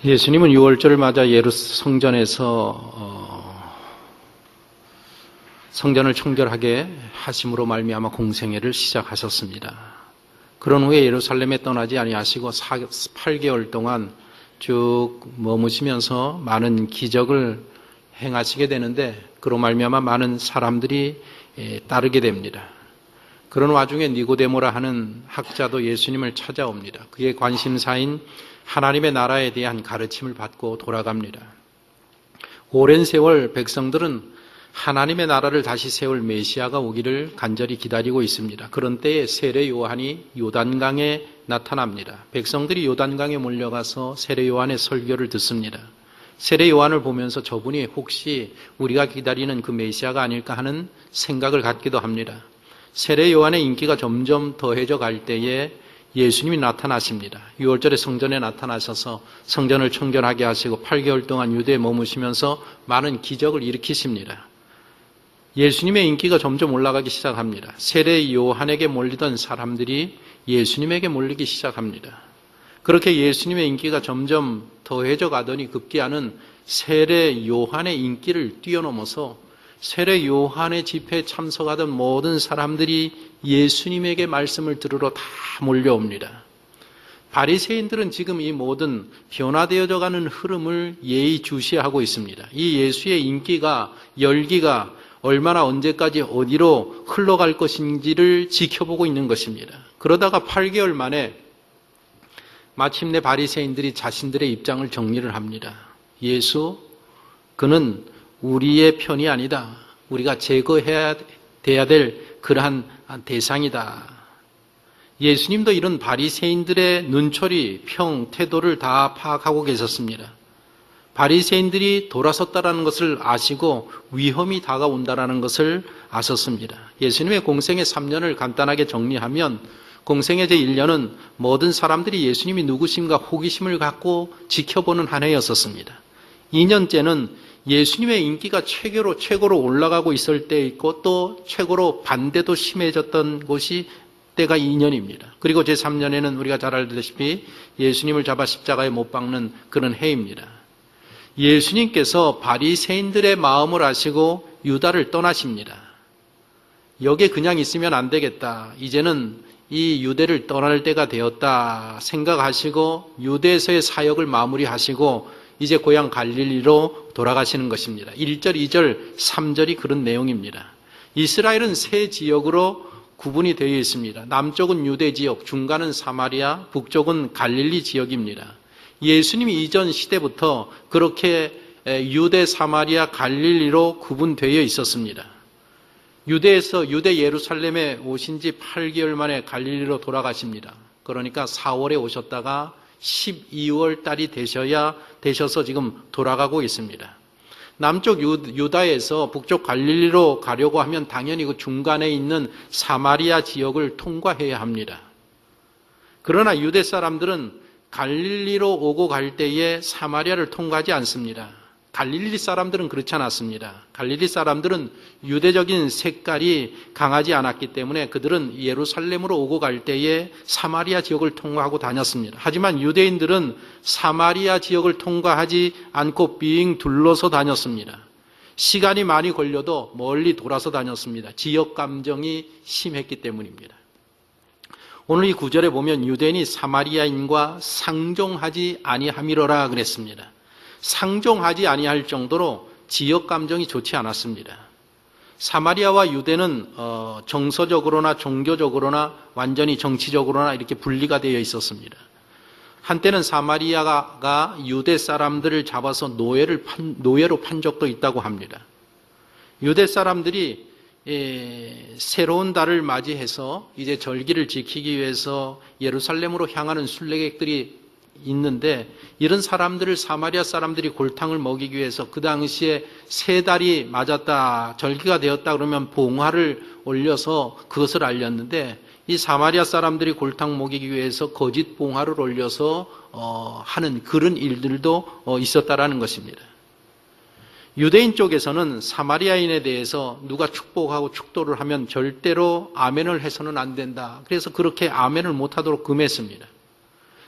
예수님은 유월절을 맞아 성전에서 성전을 청결하게 하심으로 말미암아 공생애를 시작하셨습니다. 그런 후에 예루살렘에 떠나지 아니하시고 8개월 동안 쭉 머무시면서 많은 기적을 행하시게 되는데 그로 말미암아 많은 사람들이 따르게 됩니다. 그런 와중에 니고데모라 하는 학자도 예수님을 찾아옵니다. 그의 관심사인 하나님의 나라에 대한 가르침을 받고 돌아갑니다. 오랜 세월 백성들은 하나님의 나라를 다시 세울 메시아가 오기를 간절히 기다리고 있습니다. 그런 때에 세례 요한이 요단강에 나타납니다. 백성들이 요단강에 몰려가서 세례 요한의 설교를 듣습니다. 세례 요한을 보면서 저분이 혹시 우리가 기다리는 그 메시아가 아닐까 하는 생각을 갖기도 합니다. 세례 요한의 인기가 점점 더해져 갈 때에 예수님이 나타나십니다. 6월절에 성전에 나타나셔서 성전을 청결하게 하시고 8개월 동안 유대에 머무시면서 많은 기적을 일으키십니다. 예수님의 인기가 점점 올라가기 시작합니다. 세례 요한에게 몰리던 사람들이 예수님에게 몰리기 시작합니다. 그렇게 예수님의 인기가 점점 더해져 가더니 급기야는 세례 요한의 인기를 뛰어넘어서 세례 요한의 집회에 참석하던 모든 사람들이 예수님에게 말씀을 들으러 다 몰려옵니다. 바리새인들은 지금 이 모든 변화되어져 가는 흐름을 예의주시하고 있습니다. 이 예수의 인기가 열기가 얼마나 언제까지 어디로 흘러갈 것인지를 지켜보고 있는 것입니다. 그러다가 8개월 만에 마침내 바리새인들이 자신들의 입장을 정리를 합니다. 예수, 그는 우리의 편이 아니다. 우리가 제거해야 돼야 될 그러한 대상이다. 예수님도 이런 바리새인들의 눈초리, 평, 태도를 다 파악하고 계셨습니다. 바리새인들이 돌아섰다라는 것을 아시고 위험이 다가온다라는 것을 아셨습니다. 예수님의 공생의 3년을 간단하게 정리하면 공생의 제1년은 모든 사람들이 예수님이 누구신가 호기심을 갖고 지켜보는 한 해였었습니다. 2년째는 예수님의 인기가 최고로 올라가고 있을 때 있고 또 최고로 반대도 심해졌던 곳이 때가 2년입니다. 그리고 제3년에는 우리가 잘 알다시피 예수님을 잡아 십자가에 못 박는 그런 해입니다. 예수님께서 바리새인들의 마음을 아시고 유다를 떠나십니다. 여기에 그냥 있으면 안 되겠다. 이제는 이 유대를 떠날 때가 되었다 생각하시고 유대에서의 사역을 마무리하시고 이제 고향 갈릴리로 돌아가시는 것입니다. 1절, 2절, 3절이 그런 내용입니다. 이스라엘은 세 지역으로 구분이 되어 있습니다. 남쪽은 유대 지역, 중간은 사마리아, 북쪽은 갈릴리 지역입니다. 예수님이 이전 시대부터 그렇게 유대, 사마리아, 갈릴리로 구분되어 있었습니다. 유대 예루살렘에 오신 지 8개월 만에 갈릴리로 돌아가십니다. 그러니까 4월에 오셨다가 12월 달이 되셔서 지금 돌아가고 있습니다. 남쪽 유다에서 북쪽 갈릴리로 가려고 하면 당연히 그 중간에 있는 사마리아 지역을 통과해야 합니다. 그러나 유대 사람들은 갈릴리로 오고 갈 때에 사마리아를 통과하지 않습니다. 갈릴리 사람들은 그렇지 않았습니다. 갈릴리 사람들은 유대적인 색깔이 강하지 않았기 때문에 그들은 예루살렘으로 오고 갈 때에 사마리아 지역을 통과하고 다녔습니다. 하지만 유대인들은 사마리아 지역을 통과하지 않고 빙 둘러서 다녔습니다. 시간이 많이 걸려도 멀리 돌아서 다녔습니다. 지역 감정이 심했기 때문입니다. 오늘 이 구절에 보면 유대인이 사마리아인과 상종하지 아니함이로라 그랬습니다. 상종하지 아니할 정도로 지역 감정이 좋지 않았습니다. 사마리아와 유대는 정서적으로나 종교적으로나 완전히 정치적으로나 이렇게 분리가 되어 있었습니다. 한때는 사마리아가 유대 사람들을 잡아서 노예로 판 적도 있다고 합니다. 유대 사람들이 새로운 달을 맞이해서 이제 절기를 지키기 위해서 예루살렘으로 향하는 순례객들이 있는데 이런 사람들을 사마리아 사람들이 골탕을 먹이기 위해서 그 당시에 세 달이 맞았다, 절기가 되었다 그러면 봉화를 올려서 그것을 알렸는데 이 사마리아 사람들이 골탕 먹이기 위해서 거짓 봉화를 올려서 하는 그런 일들도 있었다라는 것입니다. 유대인 쪽에서는 사마리아인에 대해서 누가 축복하고 축도를 하면 절대로 아멘을 해서는 안 된다. 그래서 그렇게 아멘을 못하도록 금했습니다.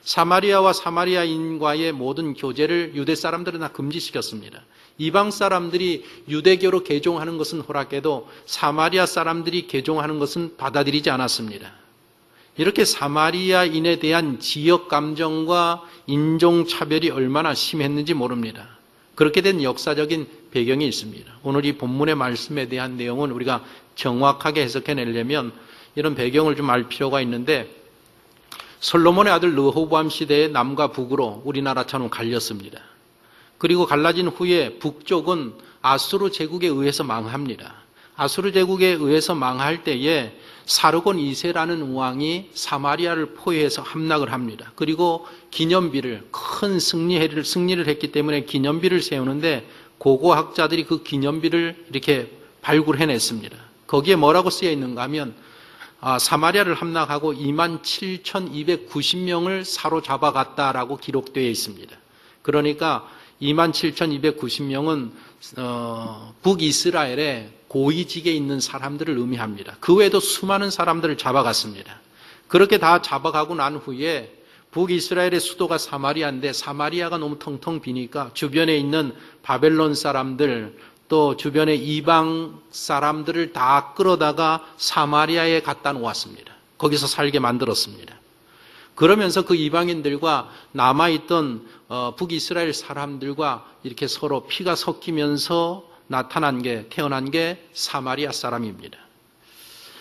사마리아와 사마리아인과의 모든 교제를 유대 사람들은 다 금지시켰습니다. 이방 사람들이 유대교로 개종하는 것은 허락해도 사마리아 사람들이 개종하는 것은 받아들이지 않았습니다. 이렇게 사마리아인에 대한 지역 감정과 인종차별이 얼마나 심했는지 모릅니다. 그렇게 된 역사적인 배경이 있습니다. 오늘 이 본문의 말씀에 대한 내용은 우리가 정확하게 해석해내려면 이런 배경을 좀 알 필요가 있는데, 솔로몬의 아들 르호보암 시대에 남과 북으로 우리나라처럼 갈렸습니다. 그리고 갈라진 후에 북쪽은 아수르 제국에 의해서 망합니다. 아수르 제국에 의해서 망할 때에 사르곤 2세라는 왕이 사마리아를 포위해서 함락을 합니다. 그리고 기념비를, 큰 승리를 했기 때문에 기념비를 세우는데 고고학자들이 그 기념비를 이렇게 발굴해냈습니다. 거기에 뭐라고 쓰여 있는가 하면 사마리아를 함락하고 27,290명을 사로잡아갔다라고 기록되어 있습니다. 그러니까 27,290명은 북이스라엘의 고위직에 있는 사람들을 의미합니다. 그 외에도 수많은 사람들을 잡아갔습니다. 그렇게 다 잡아가고 난 후에 북이스라엘의 수도가 사마리아인데 사마리아가 너무 텅텅 비니까 주변에 있는 바벨론 사람들 또 주변의 이방 사람들을 다 끌어다가 사마리아에 갖다 놓았습니다. 거기서 살게 만들었습니다. 그러면서 그 이방인들과 남아있던 북이스라엘 사람들과 이렇게 서로 피가 섞이면서 태어난 게 사마리아 사람입니다.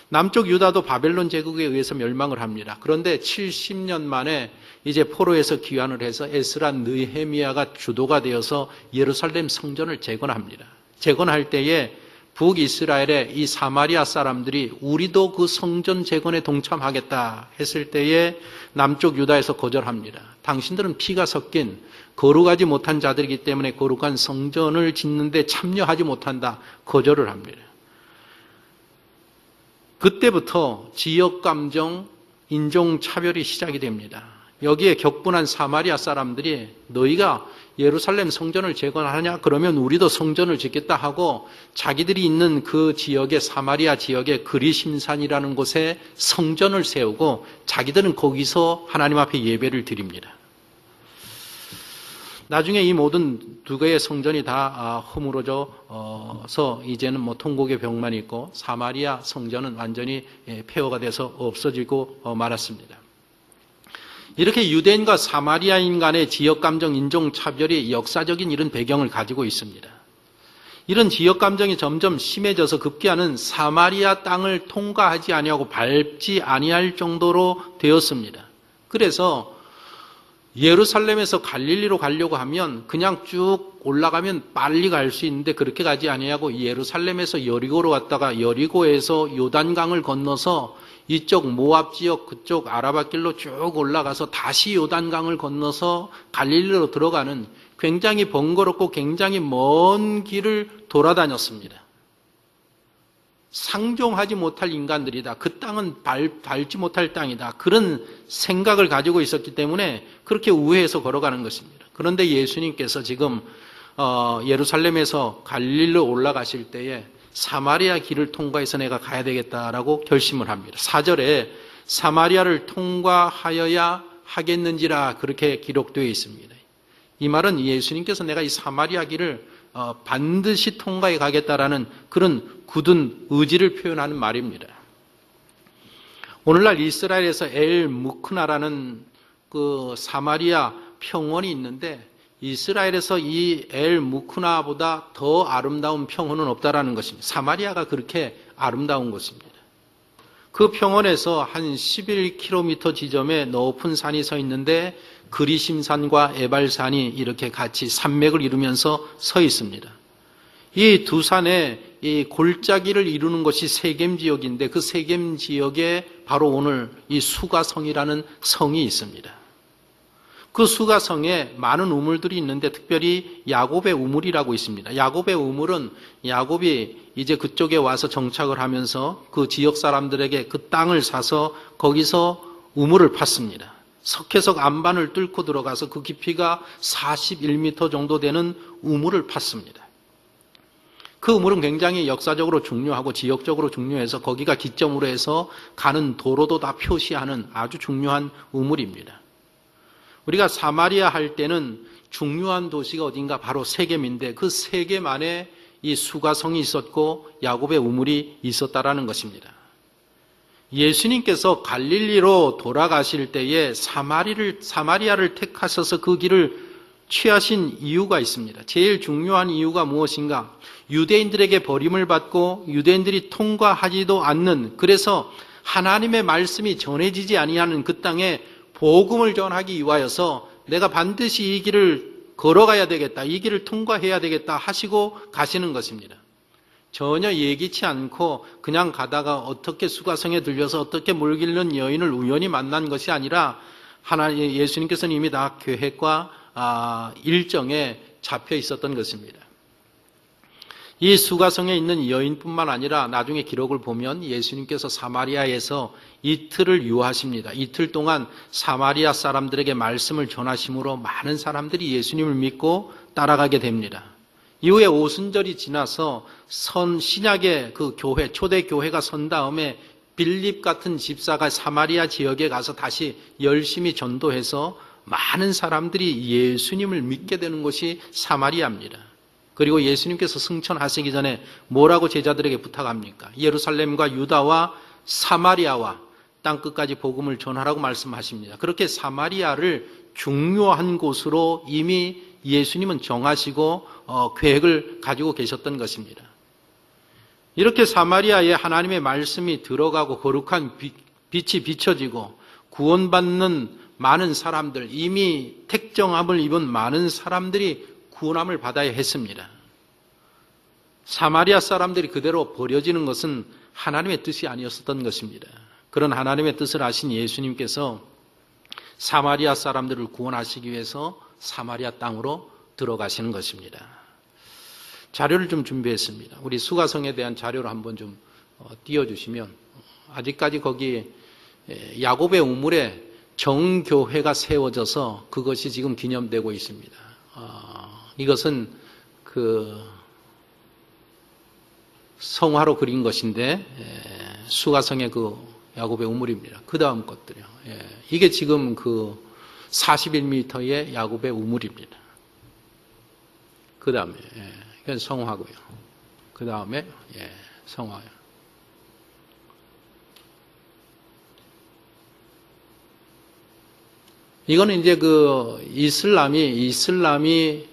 남쪽 유다도 바벨론 제국에 의해서 멸망을 합니다. 그런데 70년 만에 이제 포로에서 귀환을 해서 에스라 느헤미야가 주도가 되어서 예루살렘 성전을 재건합니다. 재건할 때에 북이스라엘의 이 사마리아 사람들이 우리도 그 성전 재건에 동참하겠다 했을 때에 남쪽 유다에서 거절합니다. 당신들은 피가 섞인 거룩하지 못한 자들이기 때문에 거룩한 성전을 짓는데 참여하지 못한다. 거절을 합니다. 그때부터 지역감정, 인종차별이 시작이 됩니다. 여기에 격분한 사마리아 사람들이 너희가 예루살렘 성전을 재건하냐? 그러면 우리도 성전을 짓겠다 하고 자기들이 있는 그 지역의 사마리아 지역의 그리심산이라는 곳에 성전을 세우고 자기들은 거기서 하나님 앞에 예배를 드립니다. 나중에 이 모든 두 개의 성전이 다 허물어져서 이제는 통곡의 벽만 있고 사마리아 성전은 완전히 폐허가 돼서 없어지고 말았습니다. 이렇게 유대인과 사마리아인 간의 지역감정, 인종차별이 역사적인 이런 배경을 가지고 있습니다. 이런 지역감정이 점점 심해져서 급기야는 사마리아 땅을 통과하지 아니하고 밟지 아니할 정도로 되었습니다. 그래서 예루살렘에서 갈릴리로 가려고 하면 그냥 쭉 올라가면 빨리 갈 수 있는데 그렇게 가지 아니하고 예루살렘에서 여리고로 갔다가 여리고에서 요단강을 건너서 이쪽 모압 지역 그쪽 아라바 길로 쭉 올라가서 다시 요단강을 건너서 갈릴리로 들어가는 굉장히 번거롭고 굉장히 먼 길을 돌아다녔습니다. 상종하지 못할 인간들이다. 그 땅은 밟지 못할 땅이다. 그런 생각을 가지고 있었기 때문에 그렇게 우회해서 걸어가는 것입니다. 그런데 예수님께서 지금 예루살렘에서 갈릴리로 올라가실 때에 사마리아 길을 통과해서 내가 가야 되겠다라고 결심을 합니다. 4절에 사마리아를 통과하여야 하겠는지라 그렇게 기록되어 있습니다. 이 말은 예수님께서 내가 이 사마리아 길을 반드시 통과해 가겠다라는 그런 굳은 의지를 표현하는 말입니다. 오늘날 이스라엘에서 엘 무크나라는 그 사마리아 평원이 있는데 이스라엘에서 이 엘 무크나보다 더 아름다운 평원은 없다라는 것입니다. 사마리아가 그렇게 아름다운 곳입니다. 그 평원에서 한 11km 지점에 높은 산이 서 있는데 그리심산과 에발산이 이렇게 같이 산맥을 이루면서 서 있습니다. 이 두 산의 이 골짜기를 이루는 것이 세겜 지역인데 그 세겜 지역에 바로 오늘 이 수가성이라는 성이 있습니다. 그 수가성에 많은 우물들이 있는데 특별히 야곱의 우물이라고 있습니다. 야곱의 우물은 야곱이 이제 그쪽에 와서 정착을 하면서 그 지역 사람들에게 그 땅을 사서 거기서 우물을 팠습니다. 석회석 안반을 뚫고 들어가서 그 깊이가 41m 정도 되는 우물을 팠습니다. 그 우물은 굉장히 역사적으로 중요하고 지역적으로 중요해서 거기가 기점으로 해서 가는 도로도 다 표시하는 아주 중요한 우물입니다. 우리가 사마리아 할 때는 중요한 도시가 어딘가 바로 세겜인데 그 세겜 안에 이 수가성이 있었고 야곱의 우물이 있었다라는 것입니다. 예수님께서 갈릴리로 돌아가실 때에 사마리아를 택하셔서 그 길을 취하신 이유가 있습니다. 제일 중요한 이유가 무엇인가? 유대인들에게 버림을 받고 유대인들이 통과하지도 않는, 그래서 하나님의 말씀이 전해지지 아니하는 그 땅에 복음을 전하기 위하여서 내가 반드시 이 길을 걸어가야 되겠다, 이 길을 통과해야 되겠다 하시고 가시는 것입니다. 전혀 예기치 않고 그냥 가다가 어떻게 수가성에 들려서 어떻게 물 길는 여인을 우연히 만난 것이 아니라 예수님께서는 이미 다 계획과 일정에 잡혀 있었던 것입니다. 이 수가성에 있는 여인뿐만 아니라 나중에 기록을 보면 예수님께서 사마리아에서 이틀을 유하십니다. 이틀 동안 사마리아 사람들에게 말씀을 전하심으로 많은 사람들이 예수님을 믿고 따라가게 됩니다. 이후에 오순절이 지나서 신약의 그 교회, 초대 교회가 선 다음에 빌립 같은 집사가 사마리아 지역에 가서 다시 열심히 전도해서 많은 사람들이 예수님을 믿게 되는 곳이 사마리아입니다. 그리고 예수님께서 승천하시기 전에 뭐라고 제자들에게 부탁합니까? 예루살렘과 유다와 사마리아와 땅끝까지 복음을 전하라고 말씀하십니다. 그렇게 사마리아를 중요한 곳으로 이미 예수님은 정하시고 계획을 가지고 계셨던 것입니다. 이렇게 사마리아에 하나님의 말씀이 들어가고 거룩한 빛이 비춰지고 구원받는 많은 사람들, 이미 택정함을 입은 많은 사람들이 구원함을 받아야 했습니다. 사마리아 사람들이 그대로 버려지는 것은 하나님의 뜻이 아니었었던 것입니다. 그런 하나님의 뜻을 아신 예수님께서 사마리아 사람들을 구원하시기 위해서 사마리아 땅으로 들어가시는 것입니다. 자료를 좀 준비했습니다. 우리 수가성에 대한 자료를 한번 좀 띄워주시면, 아직까지 거기 야곱의 우물에 정교회가 세워져서 그것이 지금 기념되고 있습니다. 이것은 그 성화로 그린 것인데 수가성의 그 야곱의 우물입니다. 그 다음 것들이요. 이게 지금 그 41m의 야곱의 우물입니다. 그 다음에 이건 성화고요. 그 다음에 성화요. 이거는 이제 그 이슬람이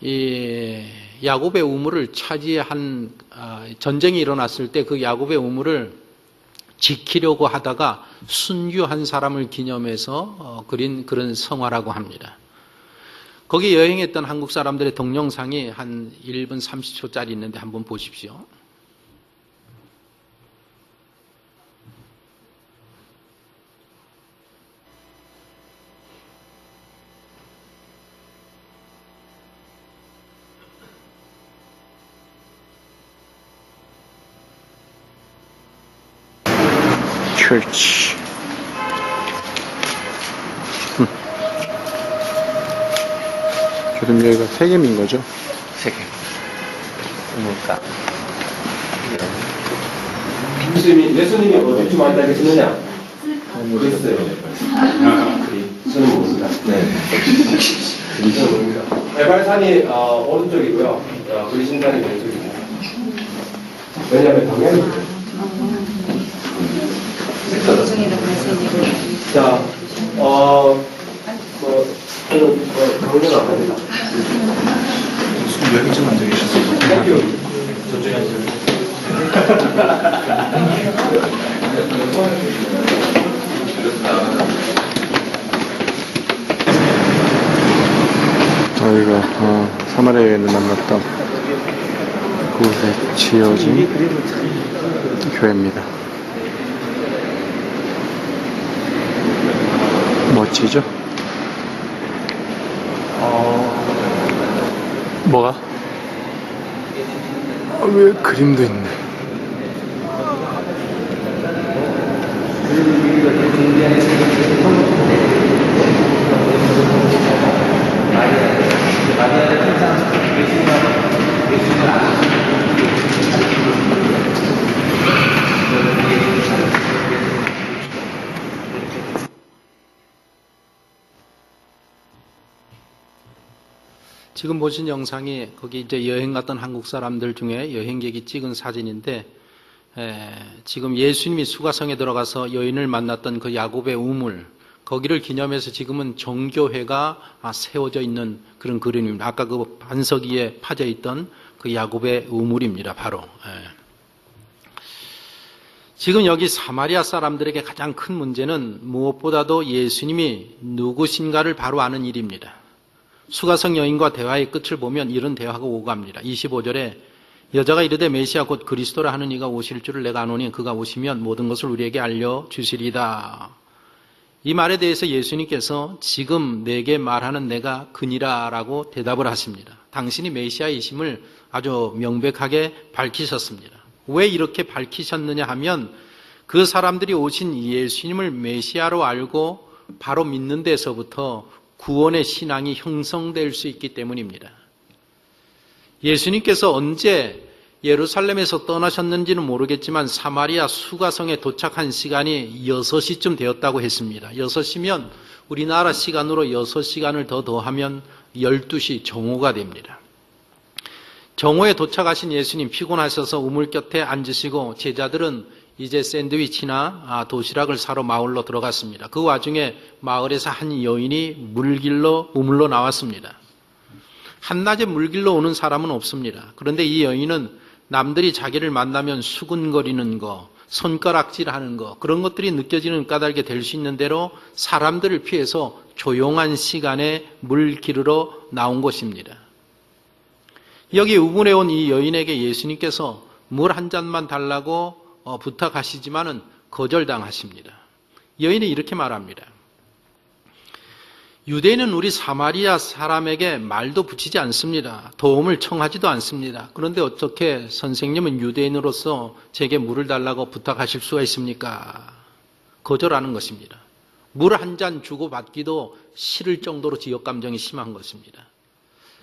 이 야곱의 우물을 차지한 전쟁이 일어났을 때 그 야곱의 우물을 지키려고 하다가 순교한 사람을 기념해서 그린 그런 성화라고 합니다. 거기 여행했던 한국 사람들의 동영상이 한 1분 30초짜리 있는데 한번 보십시오. Church. 지금 여기가 세겜인 거죠? 세겜. 그러니까 예수님이 어디쯤 왔다 계시느냐? 모르겠어요. 저는 모릅니다. 네. 저는 모릅니다. 에발산이 오른쪽이고요. 그리신산이 왼쪽입니다. 왜냐하면 방향이 자, 저는 강연 안 합니다. 여기 좀 앉아 계셨어요. 저쪽에 앉으세요. 여기가 사마리아에 만났던 그곳에 지어진 교회입니다. 멋지죠? 뭐가? 왜 그림도 있네. 지금 보신 영상이 거기 이제 여행 갔던 한국 사람들 중에 여행객이 찍은 사진인데, 지금 예수님이 수가성에 들어가서 여인을 만났던 그 야곱의 우물, 거기를 기념해서 지금은 정교회가 세워져 있는 그런 그림입니다. 아까 그 반석 위에 파져 있던 그 야곱의 우물입니다. 바로. 지금 여기 사마리아 사람들에게 가장 큰 문제는 무엇보다도 예수님이 누구신가를 바로 아는 일입니다. 수가성 여인과 대화의 끝을 보면 이런 대화가 오갑니다. 25절에 여자가 이르되 메시아 곧 그리스도라 하는 이가 오실 줄을 내가 아노니 그가 오시면 모든 것을 우리에게 알려주시리다. 이 말에 대해서 예수님께서 지금 내게 말하는 내가 그니라 라고 대답을 하십니다. 당신이 메시아이심을 아주 명백하게 밝히셨습니다. 왜 이렇게 밝히셨느냐 하면 그 사람들이 오신 예수님을 메시아로 알고 바로 믿는 데서부터 구원의 신앙이 형성될 수 있기 때문입니다. 예수님께서 언제 예루살렘에서 떠나셨는지는 모르겠지만 사마리아 수가성에 도착한 시간이 6시쯤 되었다고 했습니다. 6시면 우리나라 시간으로 6시간을 더 더하면 12시 정오가 됩니다. 정오에 도착하신 예수님 피곤하셔서 우물 곁에 앉으시고 제자들은 이제 샌드위치나 도시락을 사러 마을로 들어갔습니다. 그 와중에 마을에서 한 여인이 우물로 나왔습니다. 한낮에 물길로 오는 사람은 없습니다. 그런데 이 여인은 남들이 자기를 만나면 수근거리는 거, 손가락질하는 거, 그런 것들이 느껴지는 까닭에 될 수 있는 대로 사람들을 피해서 조용한 시간에 물 기르러 나온 것입니다. 여기 우물에 온 이 여인에게 예수님께서 물 한 잔만 달라고 부탁하시지만은 거절당하십니다. 여인이 이렇게 말합니다. 유대인은 우리 사마리아 사람에게 말도 붙이지 않습니다. 도움을 청하지도 않습니다. 그런데 어떻게 선생님은 유대인으로서 제게 물을 달라고 부탁하실 수가 있습니까? 거절하는 것입니다. 물 한 잔 주고받기도 싫을 정도로 지역 감정이 심한 것입니다.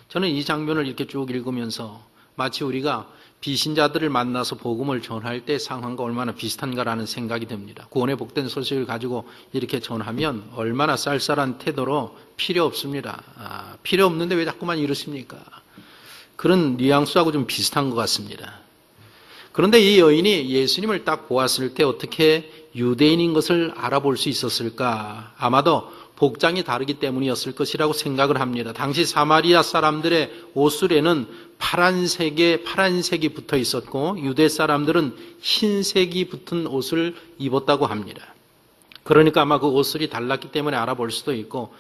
저는 이 장면을 이렇게 쭉 읽으면서 마치 우리가 비신자들을 만나서 복음을 전할 때 상황과 얼마나 비슷한가라는 생각이 듭니다. 구원의 복된 소식을 가지고 이렇게 전하면 얼마나 쌀쌀한 태도로 필요 없습니다. 필요 없는데 왜 자꾸만 이러십니까? 그런 뉘앙스하고 좀 비슷한 것 같습니다. 그런데 이 여인이 예수님을 딱 보았을 때 어떻게 유대인인 것을 알아볼 수 있었을까? 아마도 복장이 다르기 때문이었을 것이라고 생각을 합니다. 당시 사마리아 사람들의 옷술에는 파란색이 붙어 있었고 유대 사람들은 흰색이 붙은 옷을 입었다고 합니다. 그러니까 아마 그 옷술이 달랐기 때문에 알아볼 수도 있고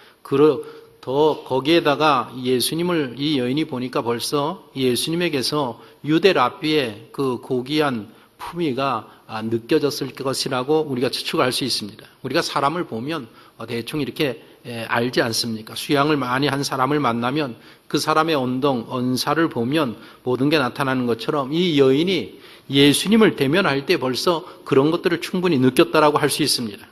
더 거기에다가 예수님을 이 여인이 보니까 벌써 예수님에게서 유대 랍비의 그 고귀한 품위가 느껴졌을 것이라고 우리가 추측할 수 있습니다. 우리가 사람을 보면 대충 이렇게 알지 않습니까? 수양을 많이 한 사람을 만나면 그 사람의 언사를 보면 모든 게 나타나는 것처럼 이 여인이 예수님을 대면할 때 벌써 그런 것들을 충분히 느꼈다라고 할 수 있습니다.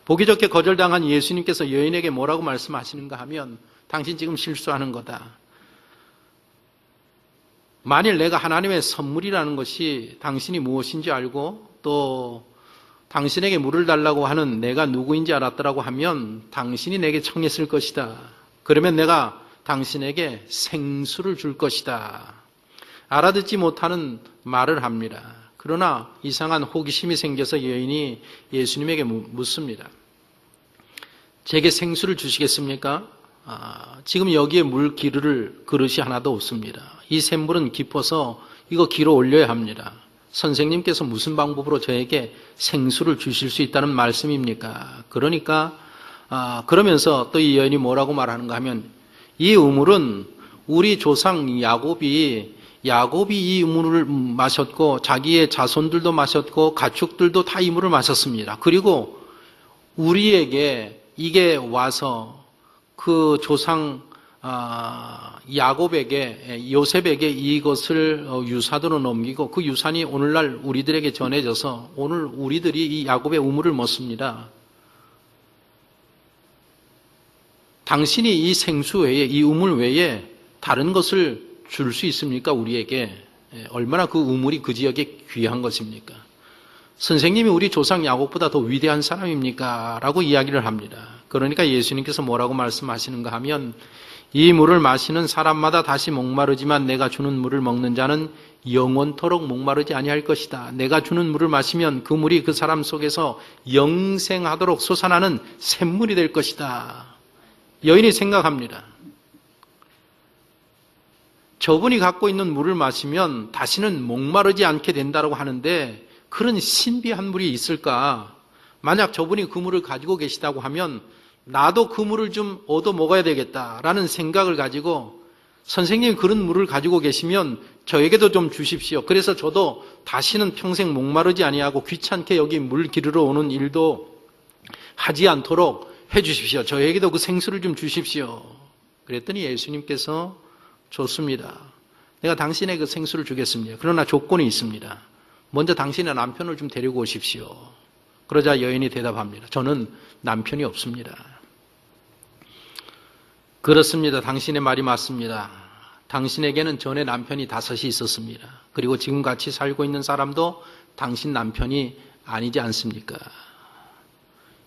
보기 좋게 거절당한 예수님께서 여인에게 뭐라고 말씀하시는가 하면 당신 지금 실수하는 거다. 만일 내가 하나님의 선물이라는 것이 당신이 무엇인지 알고 또 당신에게 물을 달라고 하는 내가 누구인지 알았더라고 하면 당신이 내게 청했을 것이다. 그러면 내가 당신에게 생수를 줄 것이다. 알아듣지 못하는 말을 합니다. 그러나 이상한 호기심이 생겨서 여인이 예수님에게 묻습니다. 제게 생수를 주시겠습니까? 지금 여기에 물 기르를 그릇이 하나도 없습니다. 이 샘물은 깊어서 이거 기로 올려야 합니다. 선생님께서 무슨 방법으로 저에게 생수를 주실 수 있다는 말씀입니까? 그러면서 또 이 여인이 뭐라고 말하는가 하면 이 우물은 우리 조상 야곱이 이 물을 마셨고 자기의 자손들도 마셨고 가축들도 다 이 물을 마셨습니다. 그리고 우리에게 이게 와서 그 조상 야곱에게 요셉에게 이것을 유산으로 넘기고 그 유산이 오늘날 우리들에게 전해져서 오늘 우리들이 이 야곱의 우물을 먹습니다. 당신이 이 생수 외에 이 우물 외에 다른 것을 줄 수 있습니까? 우리에게 얼마나 그 우물이 그 지역에 귀한 것입니까? 선생님이 우리 조상 야곱보다 더 위대한 사람입니까? 라고 이야기를 합니다. 그러니까 예수님께서 뭐라고 말씀하시는가 하면 이 물을 마시는 사람마다 다시 목마르지만 내가 주는 물을 먹는 자는 영원토록 목마르지 아니할 것이다. 내가 주는 물을 마시면 그 물이 그 사람 속에서 영생하도록 솟아나는 샘물이 될 것이다. 여인이 생각합니다. 저분이 갖고 있는 물을 마시면 다시는 목마르지 않게 된다고 하는데 그런 신비한 물이 있을까? 만약 저분이 그 물을 가지고 계시다고 하면 나도 그 물을 좀 얻어 먹어야 되겠다라는 생각을 가지고 선생님이 그런 물을 가지고 계시면 저에게도 좀 주십시오. 그래서 저도 다시는 평생 목마르지 아니하고 귀찮게 여기 물 기르러 오는 일도 하지 않도록 해 주십시오. 저에게도 그 생수를 좀 주십시오. 그랬더니 예수님께서 좋습니다. 내가 당신에게 그 생수를 주겠습니다. 그러나 조건이 있습니다. 먼저 당신의 남편을 좀 데리고 오십시오. 그러자 여인이 대답합니다. 저는 남편이 없습니다. 그렇습니다. 당신의 말이 맞습니다. 당신에게는 전에 남편이 5이 있었습니다. 그리고 지금 같이 살고 있는 사람도 당신 남편이 아니지 않습니까?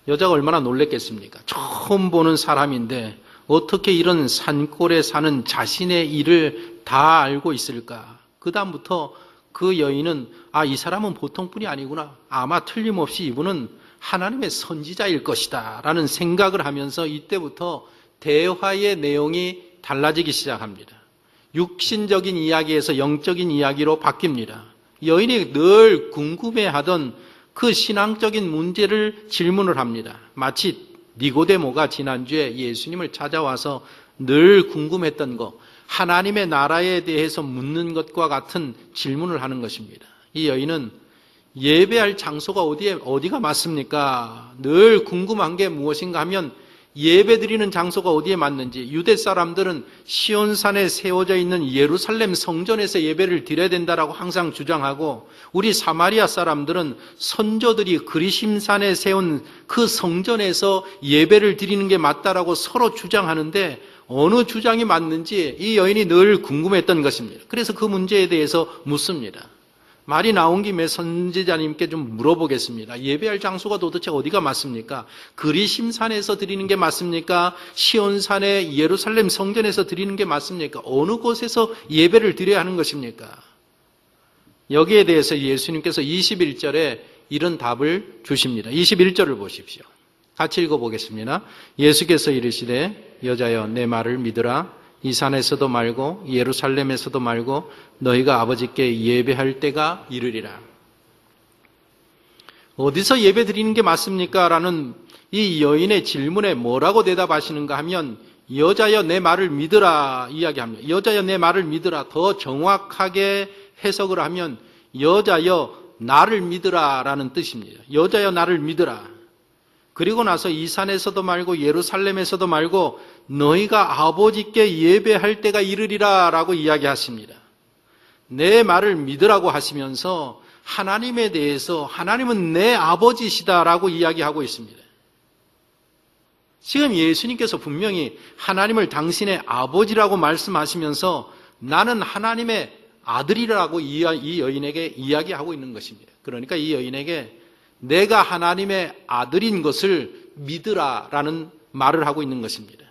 여자가 얼마나 놀랬겠습니까? 처음 보는 사람인데 어떻게 이런 산골에 사는 자신의 일을 다 알고 있을까? 그 다음부터 그 여인은 이 사람은 보통 분이 아니구나. 아마 틀림없이 이분은 하나님의 선지자일 것이다 라는 생각을 하면서 이때부터 대화의 내용이 달라지기 시작합니다. 육신적인 이야기에서 영적인 이야기로 바뀝니다. 여인이 늘 궁금해하던 그 신앙적인 문제를 질문을 합니다. 마치 니고데모가 지난주에 예수님을 찾아와서 늘 궁금했던 것, 하나님의 나라에 대해서 묻는 것과 같은 질문을 하는 것입니다. 이 여인은 예배할 장소가 어디가 맞습니까? 늘 궁금한 게 무엇인가 하면 예배 드리는 장소가 어디에 맞는지, 유대 사람들은 시온산에 세워져 있는 예루살렘 성전에서 예배를 드려야 된다라고 항상 주장하고, 우리 사마리아 사람들은 선조들이 그리심산에 세운 그 성전에서 예배를 드리는 게 맞다라고 서로 주장하는데 어느 주장이 맞는지 이 여인이 늘 궁금했던 것입니다. 그래서 그 문제에 대해서 묻습니다. 말이 나온 김에 선지자님께 좀 물어보겠습니다. 예배할 장소가 도대체 어디가 맞습니까? 그리심산에서 드리는 게 맞습니까? 시온산의 예루살렘 성전에서 드리는 게 맞습니까? 어느 곳에서 예배를 드려야 하는 것입니까? 여기에 대해서 예수님께서 21절에 이런 답을 주십니다. 21절을 보십시오. 같이 읽어보겠습니다. 예수께서 이르시되 여자여 내 말을 믿으라. 이 산에서도 말고 예루살렘에서도 말고 너희가 아버지께 예배할 때가 이르리라. 어디서 예배 드리는 게 맞습니까? 라는 이 여인의 질문에 뭐라고 대답하시는가 하면 여자여 내 말을 믿으라 이야기합니다. 여자여 내 말을 믿으라. 더 정확하게 해석을 하면 여자여 나를 믿으라 라는 뜻입니다. 여자여 나를 믿으라. 그리고 나서 이 산에서도 말고 예루살렘에서도 말고 너희가 아버지께 예배할 때가 이르리라 라고 이야기하십니다. 내 말을 믿으라고 하시면서 하나님에 대해서 하나님은 내 아버지시다라고 이야기하고 있습니다. 지금 예수님께서 분명히 하나님을 당신의 아버지라고 말씀하시면서 나는 하나님의 아들이라고 이 여인에게 이야기하고 있는 것입니다. 그러니까 이 여인에게 내가 하나님의 아들인 것을 믿으라라는 말을 하고 있는 것입니다.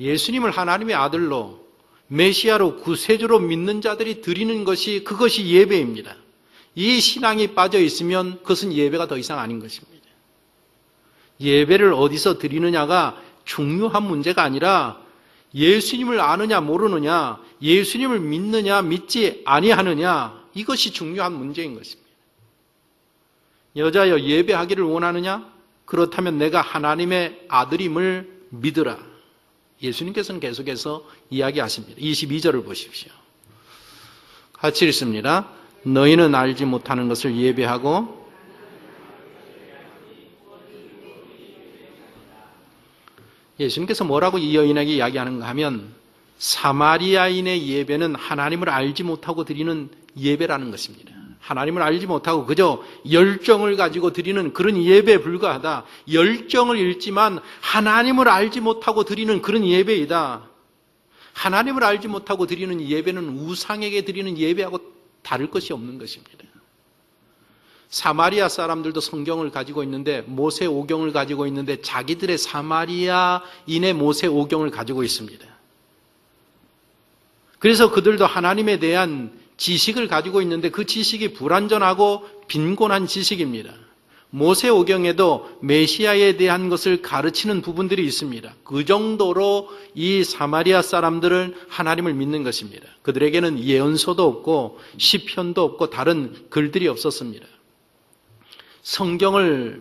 예수님을 하나님의 아들로 메시아로 구세주로 믿는 자들이 드리는 것이 그것이 예배입니다. 이 신앙이 빠져 있으면 그것은 예배가 더 이상 아닌 것입니다. 예배를 어디서 드리느냐가 중요한 문제가 아니라 예수님을 아느냐 모르느냐, 예수님을 믿느냐 믿지 아니하느냐 이것이 중요한 문제인 것입니다. 여자여 예배하기를 원하느냐? 그렇다면 내가 하나님의 아들임을 믿으라. 예수님께서는 계속해서 이야기하십니다. 22절을 보십시오. 같이 읽습니다. 너희는 알지 못하는 것을 예배하고 예수님께서 뭐라고 이 여인에게 이야기하는가 하면 사마리아인의 예배는 하나님을 알지 못하고 드리는 예배라는 것입니다. 하나님을 알지 못하고 그저 열정을 가지고 드리는 그런 예배에 불과하다. 열정을 잃지만 하나님을 알지 못하고 드리는 그런 예배이다. 하나님을 알지 못하고 드리는 예배는 우상에게 드리는 예배하고 다를 것이 없는 것입니다. 사마리아 사람들도 성경을 가지고 있는데 모세 오경을 가지고 있는데 자기들의 사마리아인의 모세 오경을 가지고 있습니다. 그래서 그들도 하나님에 대한 지식을 가지고 있는데 그 지식이 불완전하고 빈곤한 지식입니다. 모세 오경에도 메시아에 대한 것을 가르치는 부분들이 있습니다. 그 정도로 이 사마리아 사람들은 하나님을 믿는 것입니다. 그들에게는 예언서도 없고 시편도 없고 다른 글들이 없었습니다. 성경을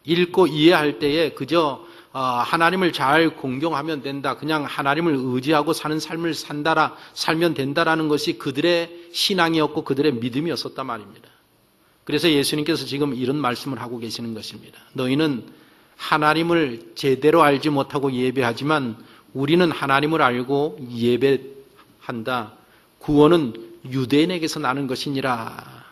읽고 이해할 때에 그저 하나님을 잘 공경하면 된다. 그냥 하나님을 의지하고 사는 삶을 살면 된다라는 것이 그들의 신앙이었고 그들의 믿음이었었단 말입니다. 그래서 예수님께서 지금 이런 말씀을 하고 계시는 것입니다. 너희는 하나님을 제대로 알지 못하고 예배하지만 우리는 하나님을 알고 예배한다. 구원은 유대인에게서 나는 것이니라.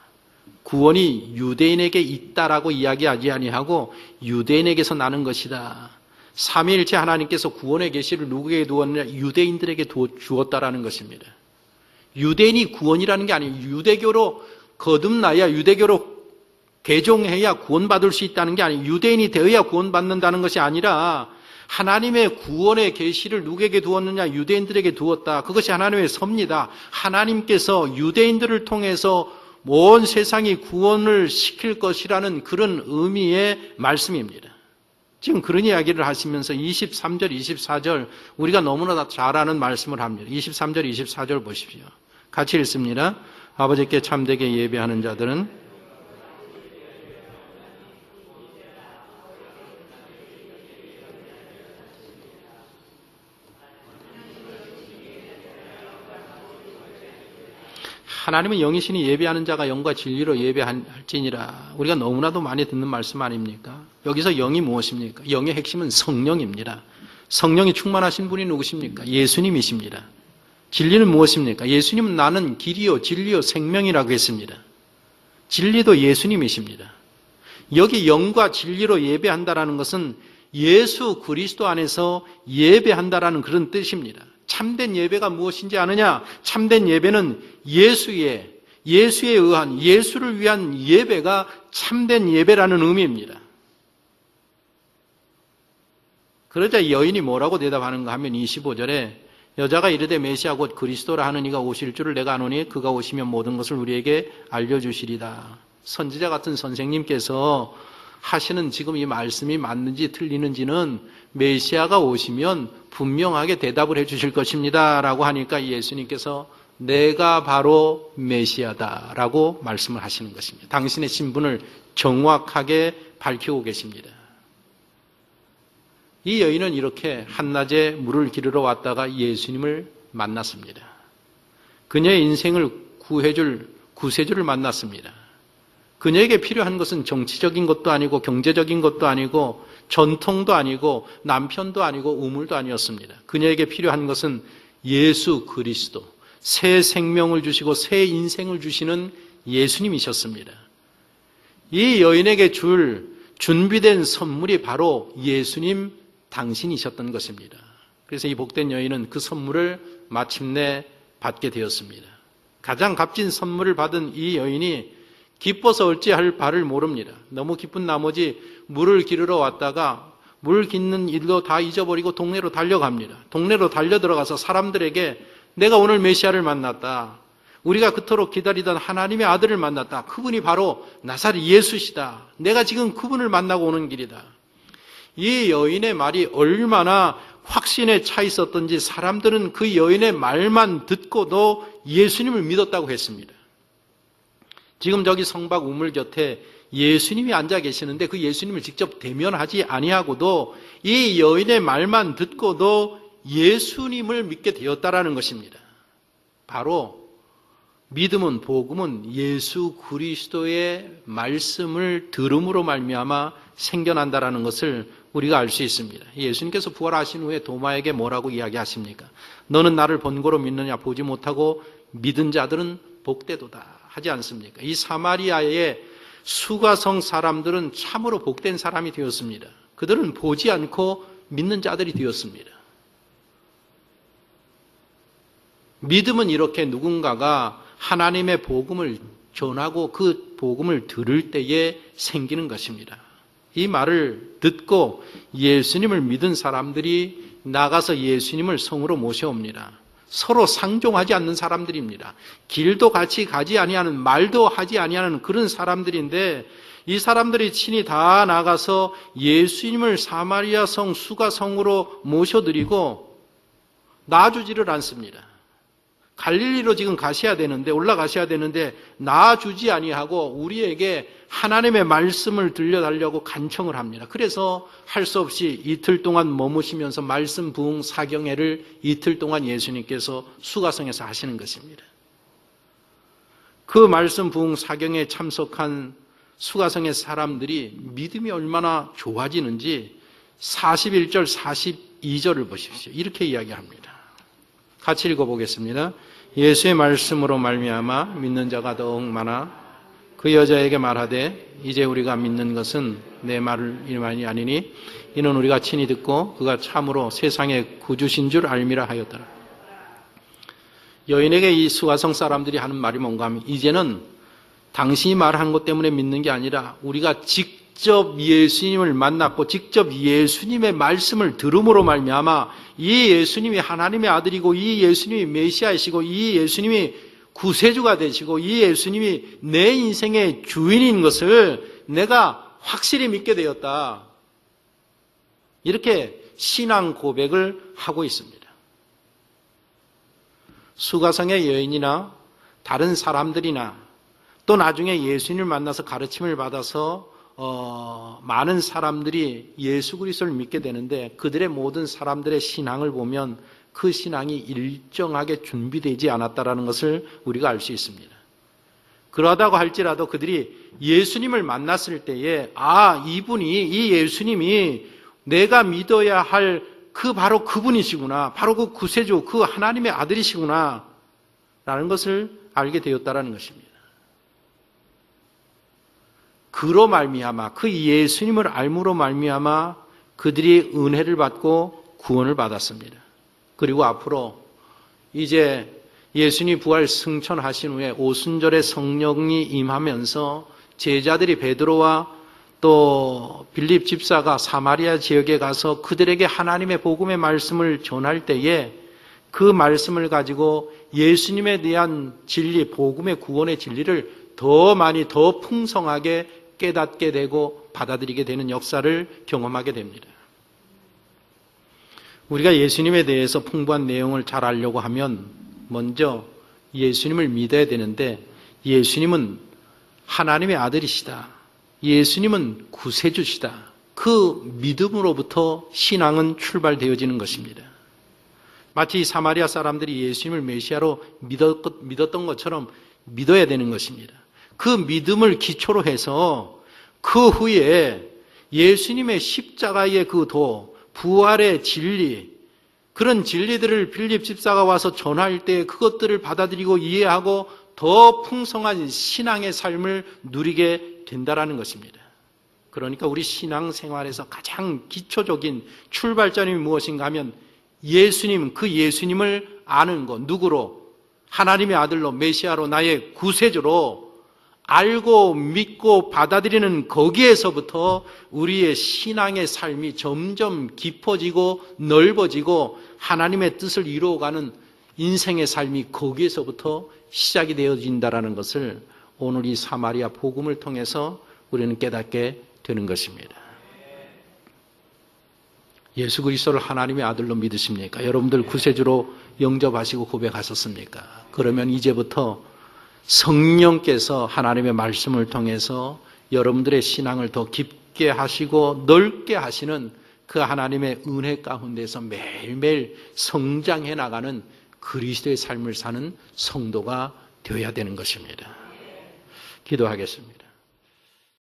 구원이 유대인에게 있다라고 이야기하지 아니하고 유대인에게서 나는 것이다. 삼위일체 하나님께서 구원의 계시를 누구에게 두었느냐? 유대인들에게 주었다라는 것입니다. 유대인이 구원이라는 게 아니에요. 유대교로 거듭나야 유대교로 개종해야 구원받을 수 있다는 게 아니에요. 유대인이 되어야 구원받는다는 것이 아니라 하나님의 구원의 계시를 누구에게 두었느냐? 유대인들에게 두었다. 그것이 하나님의 섭니다. 하나님께서 유대인들을 통해서 온 세상이 구원을 시킬 것이라는 그런 의미의 말씀입니다. 지금 그런 이야기를 하시면서 23절, 24절 우리가 너무나 잘 아는 말씀을 합니다. 23절, 24절 보십시오. 같이 읽습니다. 아버지께 참되게 예배하는 자들은 하나님은 영이시니 예배하는 자가 영과 진리로 예배할지니라. 우리가 너무나도 많이 듣는 말씀 아닙니까? 여기서 영이 무엇입니까? 영의 핵심은 성령입니다. 성령이 충만하신 분이 누구십니까? 예수님이십니다. 진리는 무엇입니까? 예수님은 나는 길이요 진리요 생명이라고 했습니다. 진리도 예수님이십니다. 여기 영과 진리로 예배한다라는 것은 예수 그리스도 안에서 예배한다라는 그런 뜻입니다. 참된 예배가 무엇인지 아느냐? 참된 예배는 예수에 의한 예수를 위한 예배가 참된 예배라는 의미입니다. 그러자 여인이 뭐라고 대답하는가 하면 25절에 여자가 이르되 메시아 곧 그리스도라 하는 이가 오실 줄을 내가 아노니 그가 오시면 모든 것을 우리에게 알려주시리다. 선지자 같은 선생님께서 하시는 지금 이 말씀이 맞는지 틀리는지는 메시아가 오시면 분명하게 대답을 해 주실 것입니다 라고 하니까 예수님께서 내가 바로 메시아다 라고 말씀을 하시는 것입니다. 당신의 신분을 정확하게 밝히고 계십니다. 이 여인은 이렇게 한낮에 물을 기르러 왔다가 예수님을 만났습니다. 그녀의 인생을 구해줄 구세주를 만났습니다. 그녀에게 필요한 것은 정치적인 것도 아니고 경제적인 것도 아니고 전통도 아니고 남편도 아니고 우물도 아니었습니다. 그녀에게 필요한 것은 예수 그리스도, 새 생명을 주시고 새 인생을 주시는 예수님이셨습니다. 이 여인에게 줄 준비된 선물이 바로 예수님 당신이셨던 것입니다. 그래서 이 복된 여인은 그 선물을 마침내 받게 되었습니다. 가장 값진 선물을 받은 이 여인이 기뻐서 어찌할 바를 모릅니다. 너무 기쁜 나머지 물을 기르러 왔다가 물 깃는 일도 다 잊어버리고 동네로 달려갑니다. 동네로 달려들어가서 사람들에게 내가 오늘 메시아를 만났다. 우리가 그토록 기다리던 하나님의 아들을 만났다. 그분이 바로 나사렛 예수시다. 내가 지금 그분을 만나고 오는 길이다. 이 여인의 말이 얼마나 확신에 차 있었던지 사람들은 그 여인의 말만 듣고도 예수님을 믿었다고 했습니다. 지금 저기 성박 우물 곁에 예수님이 앉아 계시는데 그 예수님을 직접 대면하지 아니하고도 이 여인의 말만 듣고도 예수님을 믿게 되었다라는 것입니다. 바로 믿음은 복음은 예수 그리스도의 말씀을 들음으로 말미암아 생겨난다라는 것을 우리가 알 수 있습니다. 예수님께서 부활하신 후에 도마에게 뭐라고 이야기하십니까? 너는 나를 본고로 믿느냐? 보지 못하고 믿은 자들은 복되도다 하지 않습니까? 이 사마리아의 수가성 사람들은 참으로 복된 사람이 되었습니다. 그들은 보지 않고 믿는 자들이 되었습니다. 믿음은 이렇게 누군가가 하나님의 복음을 전하고 그 복음을 들을 때에 생기는 것입니다. 이 말을 듣고 예수님을 믿은 사람들이 나가서 예수님을 성으로 모셔옵니다. 서로 상종하지 않는 사람들입니다. 길도 같이 가지 아니하는, 말도 하지 아니하는 그런 사람들인데, 이 사람들이 친히 다 나가서 예수님을 사마리아 성 수가성으로 모셔드리고 놔주지를 않습니다. 갈릴리로 지금 가셔야 되는데, 올라가셔야 되는데 놔주지 아니하고 우리에게 하나님의 말씀을 들려달라고 간청을 합니다. 그래서 할 수 없이 이틀 동안 머무시면서 말씀 부흥 사경회를 이틀 동안 예수님께서 수가성에서 하시는 것입니다. 그 말씀 부흥 사경회에 참석한 수가성의 사람들이 믿음이 얼마나 좋아지는지 41절, 42절을 보십시오. 이렇게 이야기합니다. 같이 읽어보겠습니다. 예수의 말씀으로 말미암아 믿는 자가 더욱 많아 그 여자에게 말하되 이제 우리가 믿는 것은 내 말이 아니니 이는 우리가 친히 듣고 그가 참으로 세상의 구주신 줄 알미라 하였더라. 여인에게 이 수가성 사람들이 하는 말이 뭔가 하면 이제는 당신이 말한 것 때문에 믿는 게 아니라 우리가 직접 예수님을 만났고 직접 예수님의 말씀을 들음으로 말미암아 이 예수님이 하나님의 아들이고 이 예수님이 메시아이시고 이 예수님이 구세주가 되시고 이 예수님이 내 인생의 주인인 것을 내가 확실히 믿게 되었다. 이렇게 신앙 고백을 하고 있습니다. 수가성의 여인이나 다른 사람들이나 또 나중에 예수님을 만나서 가르침을 받아서 많은 사람들이 예수 그리스도를 믿게 되는데 그들의 모든 사람들의 신앙을 보면 그 신앙이 일정하게 준비되지 않았다는 것을 우리가 알 수 있습니다. 그러하다고 할지라도 그들이 예수님을 만났을 때에 이분이 이 예수님이 내가 믿어야 할 바로 그분이시구나, 바로 그 구세주, 그 하나님의 아들이시구나 라는 것을 알게 되었다는 것입니다. 그로 말미암아 그 예수님을 알므로 말미암아 그들이 은혜를 받고 구원을 받았습니다. 그리고 앞으로 이제 예수님이 부활 승천하신 후에 오순절에 성령이 임하면서 제자들이 베드로와 또 빌립 집사가 사마리아 지역에 가서 그들에게 하나님의 복음의 말씀을 전할 때에 그 말씀을 가지고 예수님에 대한 진리, 복음의 구원의 진리를 더 많이 더 풍성하게 깨닫게 되고 받아들이게 되는 역사를 경험하게 됩니다. 우리가 예수님에 대해서 풍부한 내용을 잘 알려고 하면 먼저 예수님을 믿어야 되는데 예수님은 하나님의 아들이시다. 예수님은 구세주시다. 그 믿음으로부터 신앙은 출발되어지는 것입니다. 마치 사마리아 사람들이 예수님을 메시아로 믿었던 것처럼 믿어야 되는 것입니다. 그 믿음을 기초로 해서 그 후에 예수님의 십자가의 그 도, 부활의 진리, 그런 진리들을 빌립 집사가 와서 전할 때 그것들을 받아들이고 이해하고 더 풍성한 신앙의 삶을 누리게 된다라는 것입니다. 그러니까 우리 신앙생활에서 가장 기초적인 출발점이 무엇인가 하면 예수님, 그 예수님을 아는 것, 누구로? 하나님의 아들로, 메시아로, 나의 구세주로 알고 믿고 받아들이는 거기에서부터 우리의 신앙의 삶이 점점 깊어지고 넓어지고 하나님의 뜻을 이루어가는 인생의 삶이 거기에서부터 시작이 되어진다는 것을 오늘 이 사마리아 복음을 통해서 우리는 깨닫게 되는 것입니다. 예수 그리스도를 하나님의 아들로 믿으십니까? 여러분들 구세주로 영접하시고 고백하셨습니까? 그러면 이제부터 성령께서 하나님의 말씀을 통해서 여러분들의 신앙을 더 깊게 하시고 넓게 하시는 그 하나님의 은혜 가운데서 매일매일 성장해 나가는 그리스도의 삶을 사는 성도가 되어야 되는 것입니다. 기도하겠습니다.